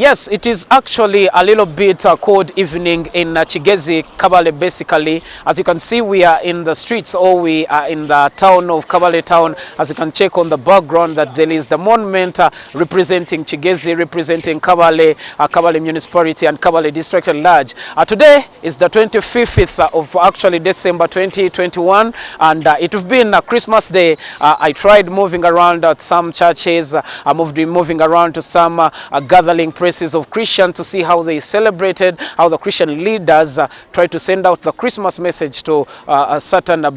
Yes, it is actually a little bit cold evening in Kigezi, Kabale basically. As you can see, we are in the streets, or we are in the town of Kabale town. As you can check on the background that there is the monument representing Kigezi, representing Kabale, Kabale municipality and Kabale district at large. Today is the 25th of actually December 2021, and it has been a Christmas day. I tried moving around at some churches, moving around to some gathering places of Christians to see how they celebrated, how the Christian leaders tried to send out the Christmas message to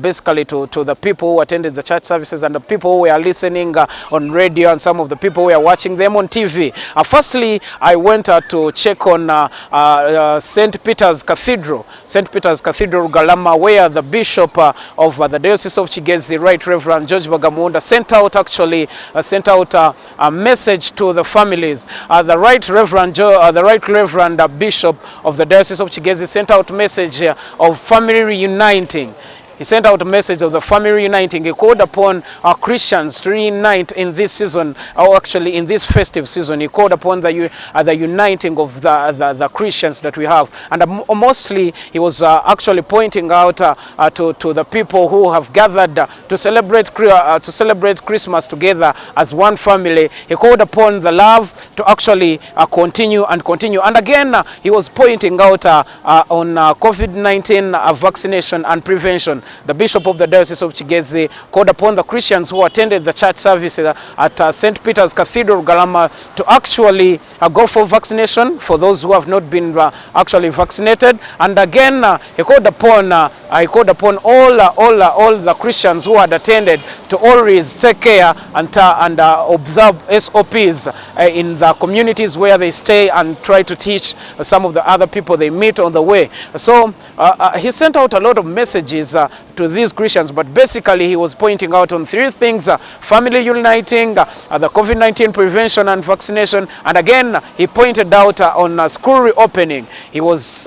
basically to the people who attended the church services and the people who were listening on radio, and some of the people who were watching them on TV. Firstly, I went to check on St. Peter's Cathedral, Galama, where the Bishop of the Diocese of Kigezi, Right Reverend George Bagamunda, sent out a message to the families. The Right Reverend Bishop of the Diocese of Kigezi sent out a message of family reuniting. He sent out a message of the family reuniting. He called upon Christians to reunite in this season, or actually in this festive season. He called upon the uniting of the Christians that we have. And mostly he was actually pointing out to the people who have gathered to celebrate Christmas together as one family. He called upon the love to actually continue. And again, he was pointing out on COVID-19 vaccination and prevention. The Bishop of the Diocese of Kigezi called upon the Christians who attended the church service at St. Peter's Cathedral, Galama, to actually go for vaccination for those who have not been actually vaccinated. And again, he called upon all the Christians who had attended to always take care and observe SOPs in the communities where they stay, and try to teach some of the other people they meet on the way. So he sent out a lot of messages to these Christians, but basically he was pointing out on three things: family uniting, the COVID-19 prevention and vaccination, and again he pointed out on school reopening. He was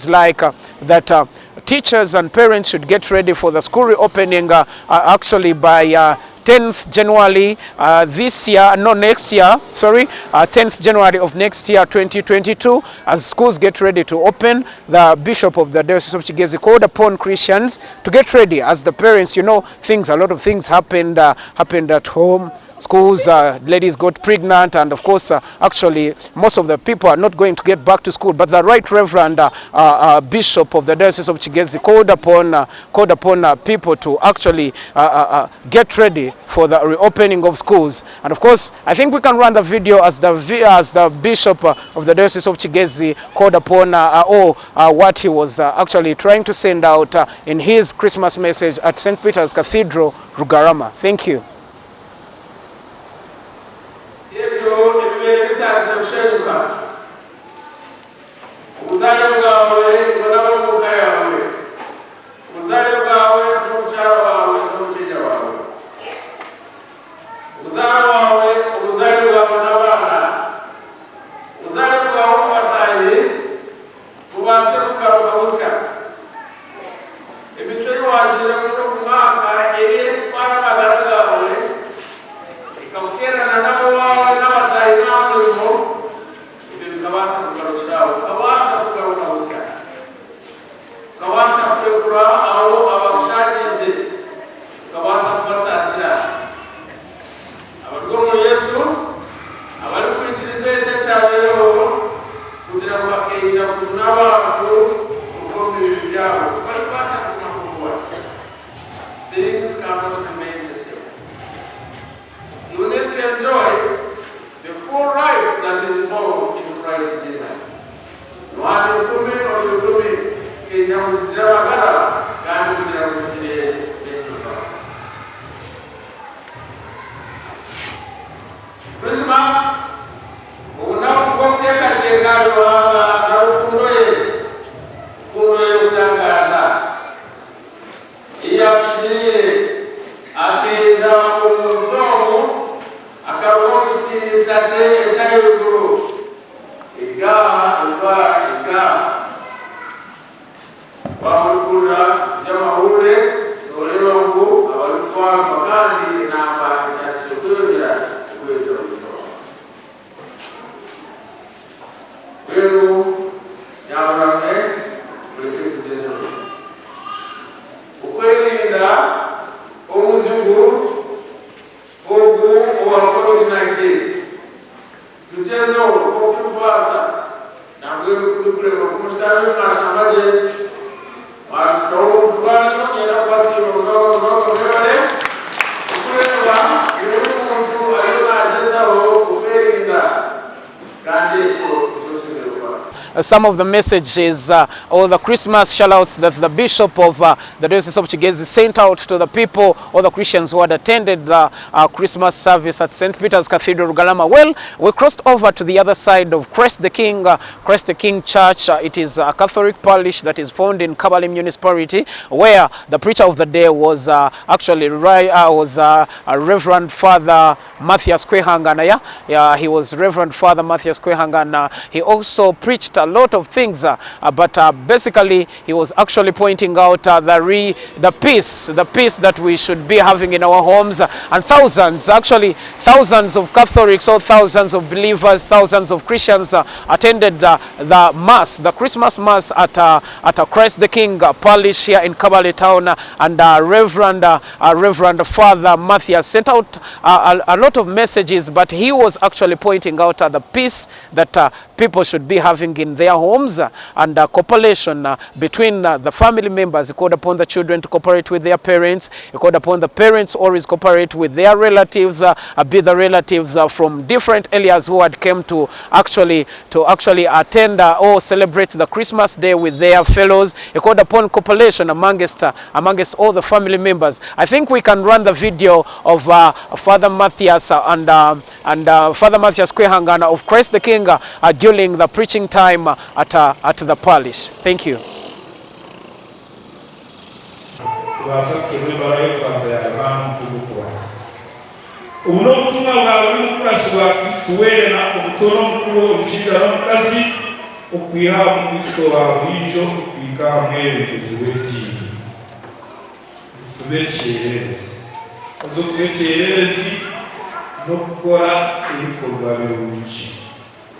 like that teachers and parents should get ready for the school reopening actually by 10th January next year, 10th January of next year, 2022, as schools get ready to open. The Bishop of the Diocese of Kigezi called upon Christians to get ready. As the parents, a lot of things happened at home. Schools, ladies got pregnant, and of course, actually, most of the people are not going to get back to school. But the Right Reverend Bishop of the Diocese of Kigezi called upon people to actually get ready for the reopening of schools. And of course, I think we can run the video as the Bishop of the Diocese of Kigezi called upon what he was actually trying to send out in his Christmas message at St. Peter's Cathedral, Rugarama. Thank you. Things cannot remain the same. You need to enjoy the full life that is involved in Christ Jesus. No other woman or the woman can use Dravagara, can use the Christmas, we now go take a nyaburane mureke tugezeho ukwirinda umuzigo wa COVID-19 tugezeho uko turwasa ntabwo kureba ku musitari mwashambaje watowe turwanya nyina kwasiba ugaho bebare ukureba ibintu umuntu ariyo nagezaho ukwirinda kandi icyo some of the messages or the Christmas shout-outs that the Bishop of the Diocese of Kigezi sent out to the people or the Christians who had attended the Christmas service at St. Peter's Cathedral, Galama. Well, we crossed over to the other side of Christ the King Church. It is a Catholic parish that is found in Kabale municipality, where the preacher of the day was Reverend Father Matthias Kwehangana. He was Reverend Father Matthias Kwehangana. He also preached a lot of things, but basically he was actually pointing out the peace that we should be having in our homes, and thousands of Catholics or thousands of believers, thousands of Christians attended the mass, the Christmas mass at Christ the King parish here in Kabale town, and Reverend Father Matthias sent out a lot of messages, but he was actually pointing out the peace that people should be having in their homes, and cooperation between the family members. He called upon the children to cooperate with their parents. He called upon the parents always cooperate with their relatives, be the relatives from different areas who had come to actually attend or celebrate the Christmas day with their fellows. He called upon cooperation amongst all the family members. I think we can run the video of Father Matthias and Father Matthias Kwehangana of Christ the King during the preaching time at the parish. Thank you.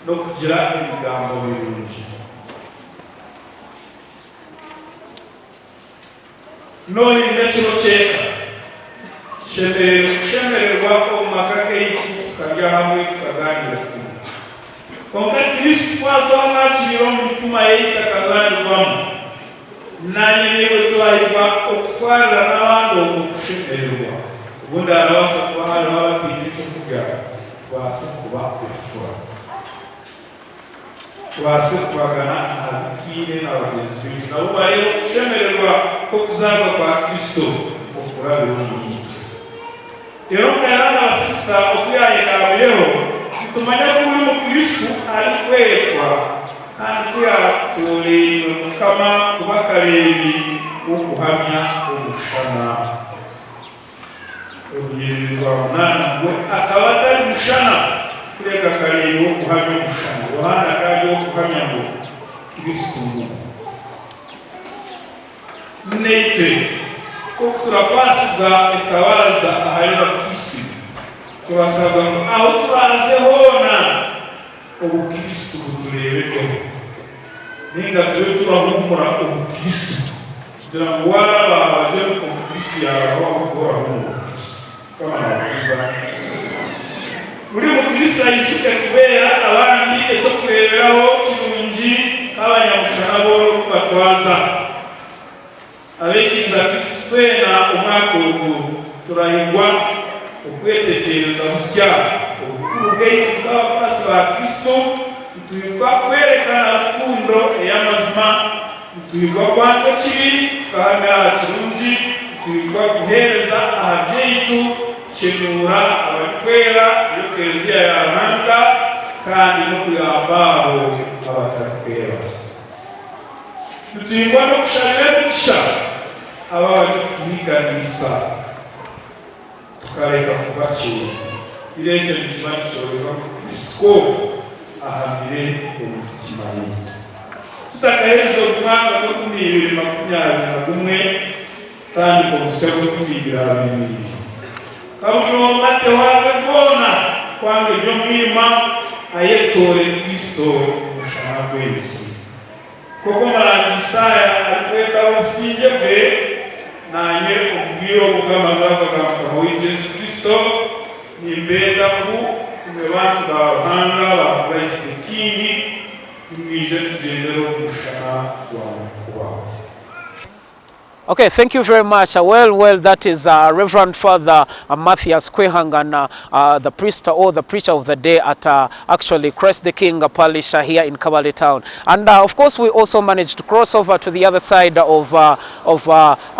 no kugira ibigambo birungi no indekiro cyeka shemererwa ko makake y'iki tukajya hamwe tukaganira konka Kristo twazamwakira mu mitima y'itakaganirwamo nanye niwe twahirwa okutwara n'abandi okushemererwa ubundi arabasha kuba hariho abatinya icyo kuvuga twase kuba kufura twase kubagana abakire n'abagenzi b'inzu nabo bareba kushemererwa ko kuzaba kwa Kristo okurabira umuyito rero mwana abasista okuyayegamireho tumanya ko uri mu Kristo ari kwetwa kandi kuyaturinda mukama kuba karebi wo guhamya umushana ubuyirirwa mwana we akaba atari mushana kureka karebi wo guhamya umushana Yohana kandi wo guhamya ngo Kristo nete ko turapasibwa itabaza aharira Kristo turasabwa aho turaze hona ubukristo buturebeho ninga turi turahumura ubukristo kugira ngo waba baje ku Kristo yawe bakora ubukristo kama navuga muri mu Kristo yishike kubera abandi ezo kureberaho kirungi abanyamushana bo batwaza abekiza Kristo twena umwaka ubu turahigwa ukwetekereza musya ubugei tukabasa ba Kristo tuyuka kwerekana rukundo y'amazima tuyuka kwanga kibi kandi kirungi tuyuka guhereza ababyeyi kinura abakwera y'Eklezia y'Abantu kandi no kuyambabo abatakwera tuyuka no kusharisha ababakiganisa tukareka kubakira ireke mutima cyoroza ko ahamire umutima ye tutakaherezo kumwanga no kumibiri 2021 kandi ko musego kubigira bimiri kabyo mate wawe kona kwange byo mwima ayetore Kristo mushana kwezi koko marangistaya atuweka usinje bwe nanye omubwiro obugamazabagamukama waitu Yesu Kristo nimbeta kume bantu bahanga bakubaisite kingi mwije tugendera okushana kwawe. Okay, thank you very much. Well, that is Reverend Father Matthias Kwehangan, the priest or the preacher of the day at actually Christ the King parish here in Kabale town. And of course, we also managed to cross over to the other side of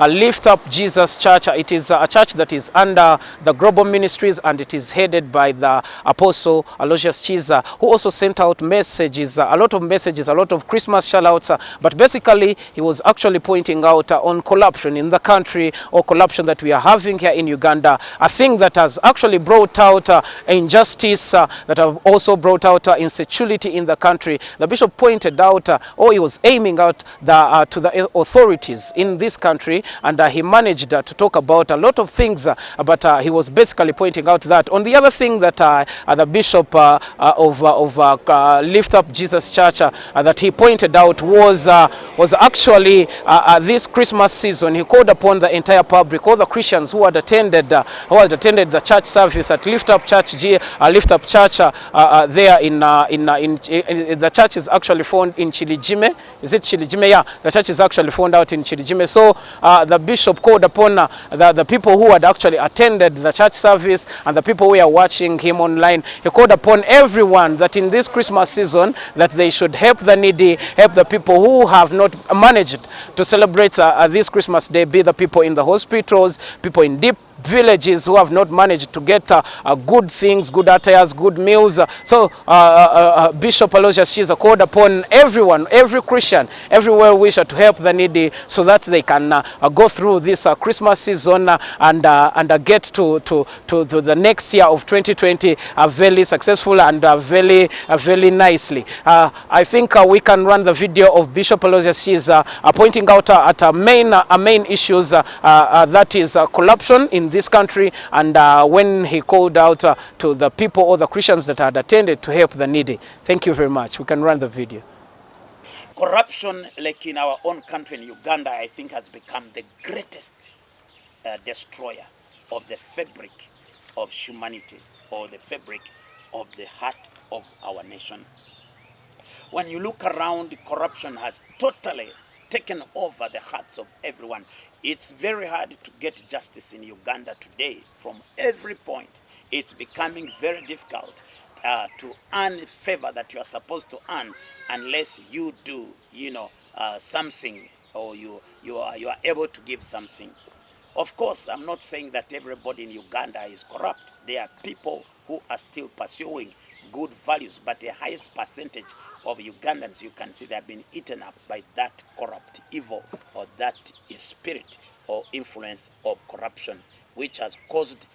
Lift Up Jesus Church. It is a church that is under the Global Ministries, and it is headed by the Apostle Aloysius Chiza, who also sent out messages, a lot of Christmas shout-outs. But basically, he was actually pointing out on corruption in the country, or corruption that we are having here in Uganda, a thing that has actually brought out injustice, that have also brought out insecurity in the country. The bishop pointed out, or he was aiming out to the authorities in this country, and he managed to talk about a lot of things, but he was basically pointing out that. On the other thing that the bishop of Lift Up Jesus Church that he pointed out was actually this Christmas season. He called upon the entire public, all the Christians who had attended the church service at Lift Up Church. There in the church is actually found in Chilijime. Is it Chilijime? Yeah, the church is actually found out in Chilijime. So the bishop called upon the people who had actually attended the church service and the people who are watching him online. He called upon everyone that in this Christmas season that they should help the needy, help the people who have not managed to celebrate this Christmas Day, be the people in the hospitals, people in deep villages who have not managed to get good things, good attires, good meals. So Bishop Aloysius Chiza called upon everyone, every Christian, every well-wisher to help the needy so that they can go through this Christmas season and get to the next year of 2020 very successful and very nicely. I think we can run the video of Bishop Aloysius Chiza pointing out at main issues that is corruption in this country, and when he called out to the people or the Christians that had attended to help the needy. Thank you very much. We can run the video. Corruption, like in our own country in Uganda, I think has become the greatest destroyer of the fabric of humanity, or the fabric of the heart of our nation. When you look around, corruption has totally taken over the hearts of everyone. It's very hard to get justice in Uganda today from every point. It's becoming very difficult to earn favor that you are supposed to earn unless you do, something, or you are able to give something. Of course, I'm not saying that everybody in Uganda is corrupt. There are people who are still pursuing good values, but the highest percentage of Ugandans, you can see, they have been eaten up by that corrupt evil, or that spirit or influence of corruption, which has caused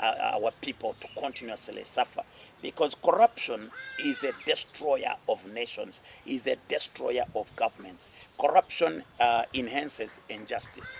our people to continuously suffer. Because corruption is a destroyer of nations, is a destroyer of governments. Corruption enhances injustice.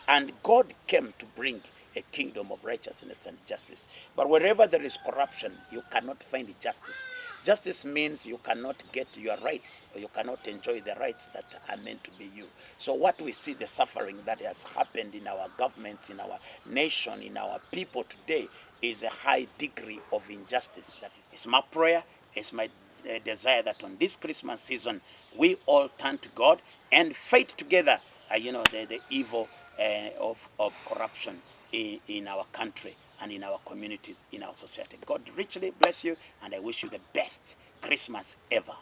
And God came to bring a kingdom of righteousness and justice. But wherever there is corruption, you cannot find justice. Justice means you cannot get your rights, or you cannot enjoy the rights that are meant to be you. So what we see, the suffering that has happened in our governments, in our nation, in our people today, is a high degree of injustice. That is my prayer, it's my desire that on this Christmas season, we all turn to God and fight together, the evil of corruption in our country and in our communities, in our society. God richly bless you, and I wish you the best Christmas ever.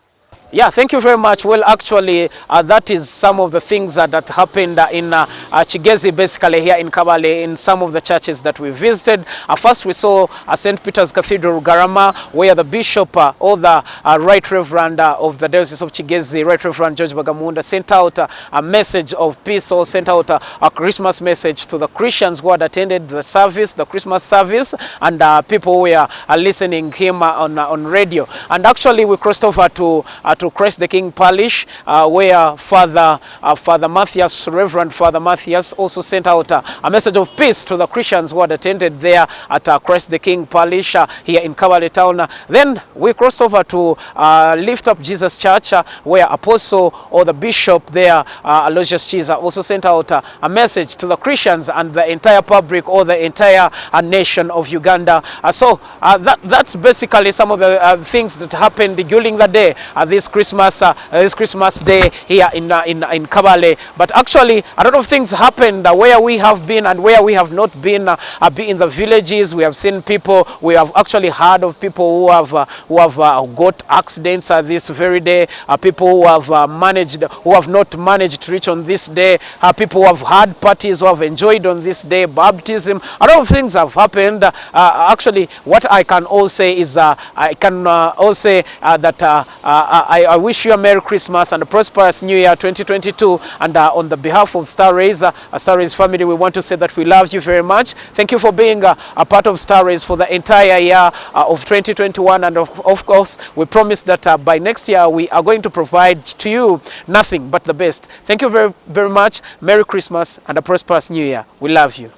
Yeah, thank you very much. Well, actually, that is some of the things that happened in Kigezi, basically here in Kabale, in some of the churches that we visited. First, we saw St. Peter's Cathedral, Garama, where the bishop or the Right Reverend of the Diocese of Kigezi, Right Reverend George Bagamunda, sent out a message of peace, or sent out a Christmas message to the Christians who had attended the service, the Christmas service, and people who were listening him on radio. And actually, we crossed over to to Christ the King Parish, where Father Matthias, Reverend Father Matthias, also sent out a message of peace to the Christians who had attended there at Christ the King Parish here in Kabale town. Then we crossed over to Lift Up Jesus Church, where Apostle or the Bishop there, Aloysius Chiza, also sent out a message to the Christians and the entire public or the entire nation of Uganda. That's basically some of the things that happened during the day, this Christmas day here in Kabale. But actually, a lot of things happened where we have been and where we have not been. Be in the villages, we have seen people. We have actually heard of people who have got accidents this very day. People who have not managed to reach on this day. People who have had parties who have enjoyed on this day. Baptism. A lot of things have happened. Actually, what I can all say is I can all say that I wish you a Merry Christmas and a prosperous New Year 2022. And on the behalf of Star Rays family, we want to say that we love you very much. Thank you for being a part of Star Rays for the entire year of 2021. And of course, we promise that by next year, we are going to provide to you nothing but the best. Thank you very, very much. Merry Christmas and a prosperous New Year. We love you.